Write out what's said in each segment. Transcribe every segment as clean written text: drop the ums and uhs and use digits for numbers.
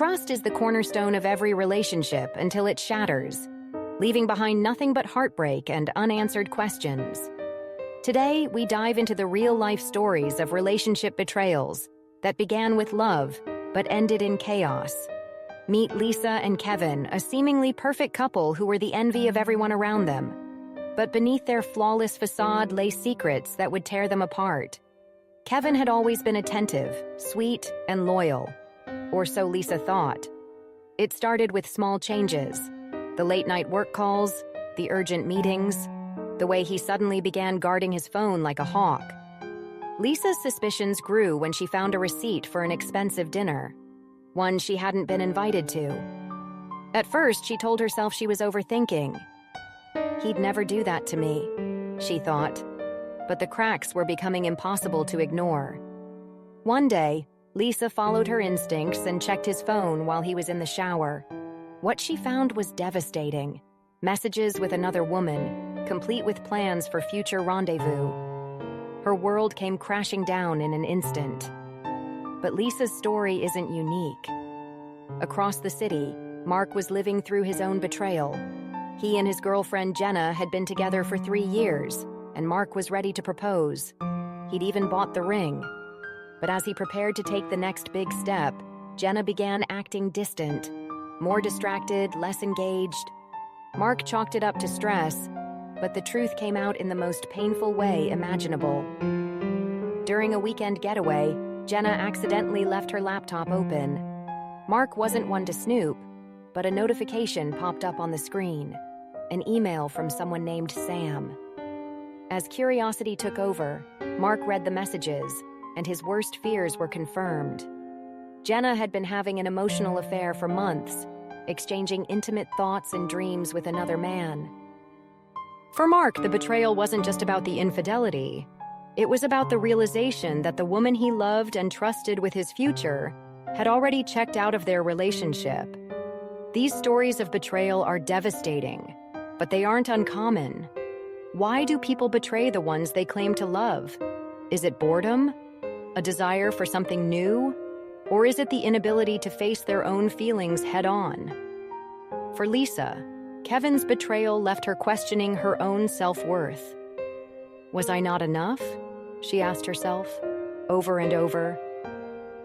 Trust is the cornerstone of every relationship until it shatters, leaving behind nothing but heartbreak and unanswered questions. Today, we dive into the real-life stories of relationship betrayals that began with love but ended in chaos. Meet Lisa and Kevin, a seemingly perfect couple who were the envy of everyone around them. But beneath their flawless facade lay secrets that would tear them apart. Kevin had always been attentive, sweet, and loyal. Or so Lisa thought. It started with small changes. The late-night work calls, the urgent meetings, the way he suddenly began guarding his phone like a hawk. Lisa's suspicions grew when she found a receipt for an expensive dinner, one she hadn't been invited to. At first, she told herself she was overthinking. He'd never do that to me, she thought, but the cracks were becoming impossible to ignore. One day, Lisa followed her instincts and checked his phone while he was in the shower. What she found was devastating. Messages with another woman, complete with plans for future rendezvous. Her world came crashing down in an instant. But Lisa's story isn't unique. Across the city, Mark was living through his own betrayal. He and his girlfriend Jenna had been together for 3 years, and Mark was ready to propose. He'd even bought the ring. But as he prepared to take the next big step, Jenna began acting distant, more distracted, less engaged. Mark chalked it up to stress, but the truth came out in the most painful way imaginable. During a weekend getaway, Jenna accidentally left her laptop open. Mark wasn't one to snoop, but a notification popped up on the screen, an email from someone named Sam. As curiosity took over, Mark read the messages, and his worst fears were confirmed. Jenna had been having an emotional affair for months, exchanging intimate thoughts and dreams with another man. For Mark, the betrayal wasn't just about the infidelity. It was about the realization that the woman he loved and trusted with his future had already checked out of their relationship. These stories of betrayal are devastating, but they aren't uncommon. Why do people betray the ones they claim to love? Is it boredom? A desire for something new? Or is it the inability to face their own feelings head-on? For Lisa, Kevin's betrayal left her questioning her own self-worth. Was I not enough? She asked herself, over and over.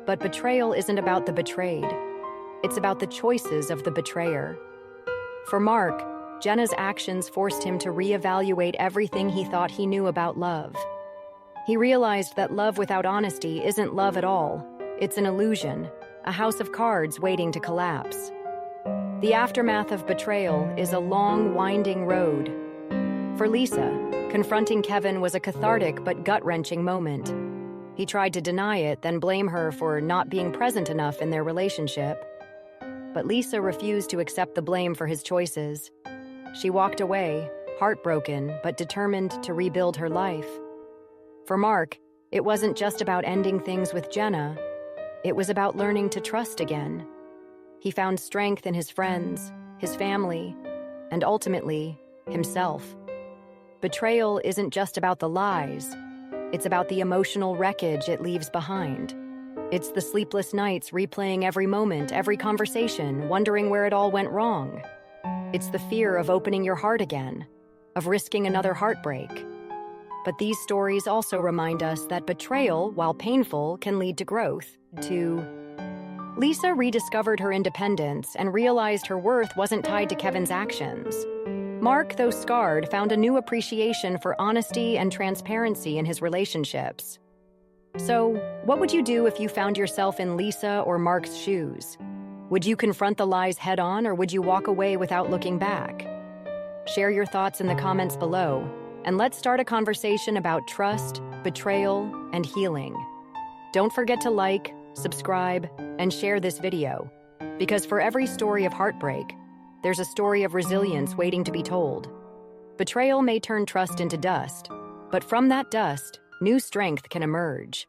But betrayal isn't about the betrayed. It's about the choices of the betrayer. For Mark, Jenna's actions forced him to reevaluate everything he thought he knew about love. He realized that love without honesty isn't love at all. It's an illusion, a house of cards waiting to collapse. The aftermath of betrayal is a long, winding road. For Lisa, confronting Kevin was a cathartic but gut-wrenching moment. He tried to deny it, then blame her for not being present enough in their relationship. But Lisa refused to accept the blame for his choices. She walked away, heartbroken but determined to rebuild her life. For Mark, it wasn't just about ending things with Jenna. It was about learning to trust again. He found strength in his friends, his family, and ultimately, himself. Betrayal isn't just about the lies. It's about the emotional wreckage it leaves behind. It's the sleepless nights replaying every moment, every conversation, wondering where it all went wrong. It's the fear of opening your heart again, of risking another heartbreak. But these stories also remind us that betrayal, while painful, can lead to growth. Lisa rediscovered her independence and realized her worth wasn't tied to Kevin's actions. Mark, though scarred, found a new appreciation for honesty and transparency in his relationships. So, what would you do if you found yourself in Lisa or Mark's shoes? Would you confront the lies head-on, or would you walk away without looking back? Share your thoughts in the comments below, and let's start a conversation about trust, betrayal, and healing. Don't forget to like, subscribe, and share this video, because for every story of heartbreak, there's a story of resilience waiting to be told. Betrayal may turn trust into dust, but from that dust, new strength can emerge.